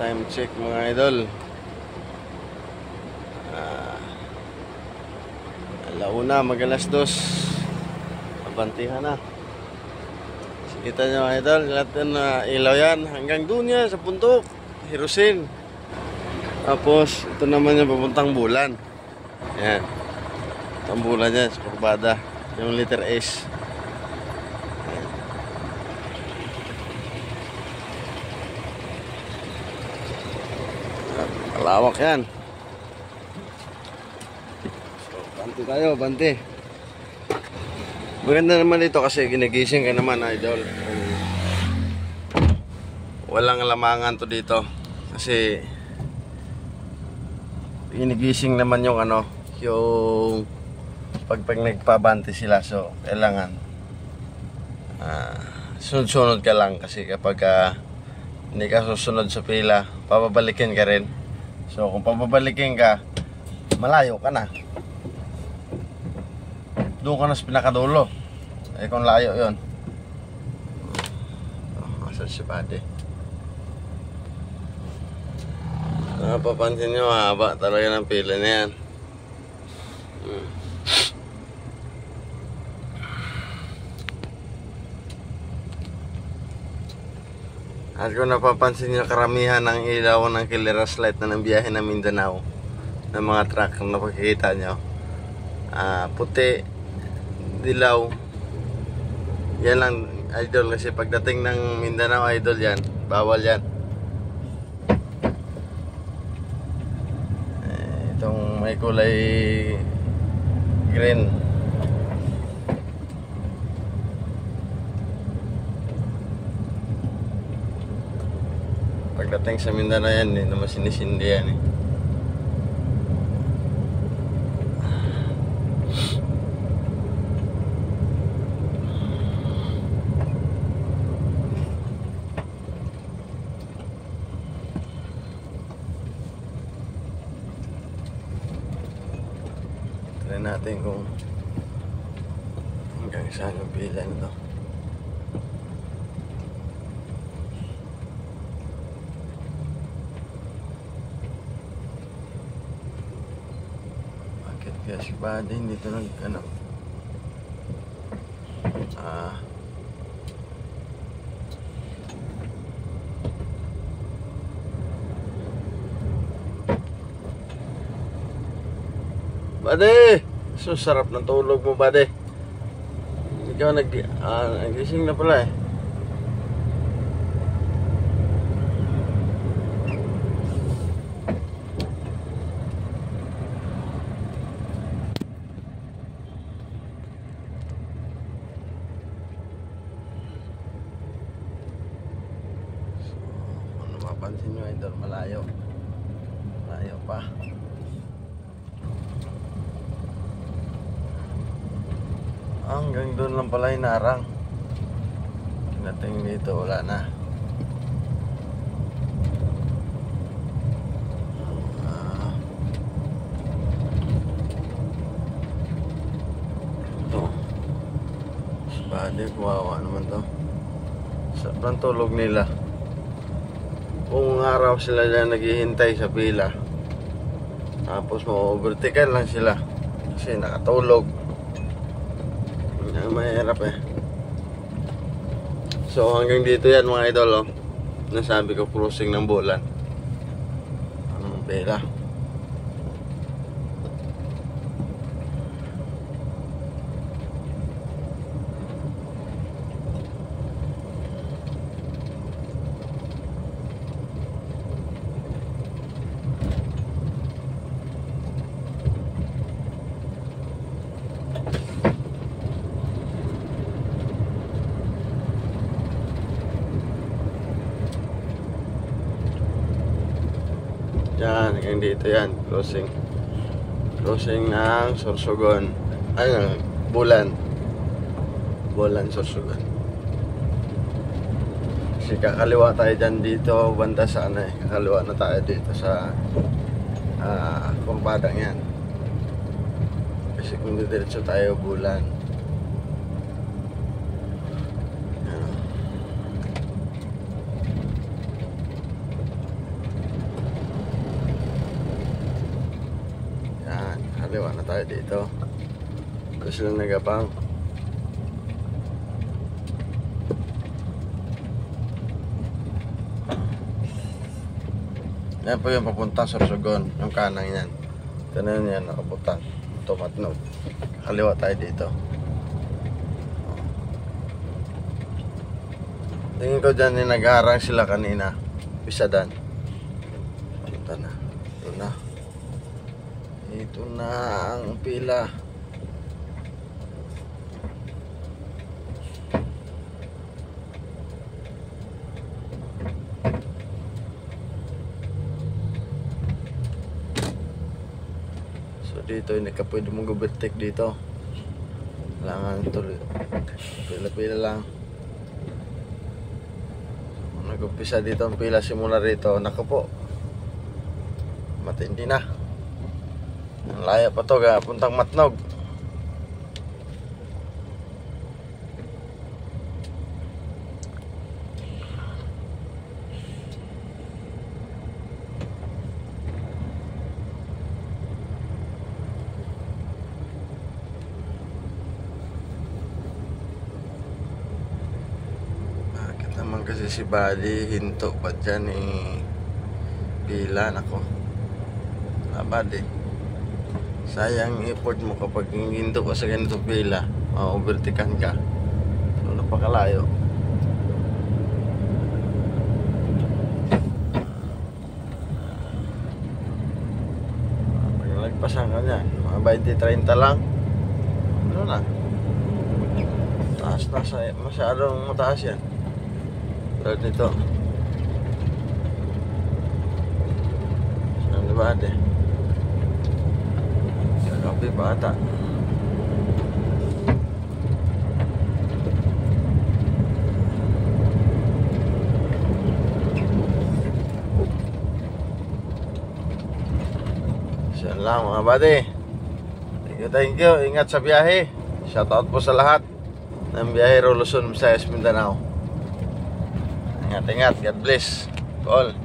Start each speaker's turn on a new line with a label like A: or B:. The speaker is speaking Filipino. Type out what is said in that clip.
A: Time check mga idol. Alauna, mag-alas 2. Abantihan na. Kita nyo mga idol, lahat na ilaw yan. Hanggang doon yan sa puntok, Hirusin. Tapos, ito naman yung papuntang Bulan. Yan. Ang bulan yan, sa kurbada. Yung letter S. Malawak yan. So, banti tayo, banti. Maganda naman dito kasi ginigising ka naman, idol. Walang lamangan to dito. Kasi ginigising naman yung yung pag nagpabanti sila. So, kailangan sunod-sunod ka lang kasi kapag hindi ka susunod sa pila, papabalikin ka rin. So, kung papabalikin ka, malayo ka na. Doon ka na sa pinakadulo. Eh, kung layo yun. Masal si Pade. Napapansin nyo, haba talaga ng pila na yan. At kung napapansin nyo, karamihan ng ilaw ng Kileras Light na ng biyahe ng Mindanao ng mga truck na nakikita nyo, puti, dilaw, yan lang idol. Kasi pagdating ng Mindanao, idol, yan, bawal yan. Itong may kulay green, pagdating sa Mindanao yan, hindi naman sinisindi yan eh. Try natin kung hanggang saan yung pila nito. Kaya si Bade hindi ito Bade! So sarap ng tulog mo, Bade. Ikaw nagising na pala eh. Pansin nyo, idol, malayo pa. Hanggang doon lang pala yung narang. Dating dito, wala na. Ito Spade, kuwawa naman to. Sa tulog nila. Kung araw sila dyan naghihintay sa pila, tapos ma-overtaken lang sila kasi nakatulog. Mahirap eh. So hanggang dito yan mga idol, nasabi ko crossing ng Bulan ang pila. Yan, hanggang dito yan, crossing ng Sorsogon, Bulan Sorsogon. Kasi kakaliwa tayo dyan dito, banda sa kakaliwa na tayo dito sa kurbadang yan. Kasi kung diretso tayo Bulan, Kaliwa na tayo dito. Tapos sila nagapang. Yan po yung papuntang Sorsogon. Yung kanang yan. Ito na yan, nakaputan. Tumatnog. Kaliwa tayo dito. Tingin ko dyan nag-aarang sila kanina. Pisadan. Ito na. Ito na. Ito na ang pila. So dito hindi ka pwede mong overtake dito. Kailangan tuloy. Pila-pila lang. Nag-umpisa dito ang pila simula rito. Naku po. Matindi na. Ang laya pa to puntang Matnog. Bakit naman kasi si Buddy hinto pa dyan pila. Nako. Buddy, sayang effort mo kapag hinto ka sa ganito pila, ma-overtaken ka. So, napakalayo. Pag nalagpasan ka niyan, mga 20-30 lang, ano na, taas na, masyadong mataas yan. Tulad nito. Saan na ba ate? Kape pa ata. Yan lang mga buddy. Thank you. Ingat sa biyahe. Shoutout po sa lahat ng biyahe Luzon, Visayas, Mindanao. Ingat. God bless all.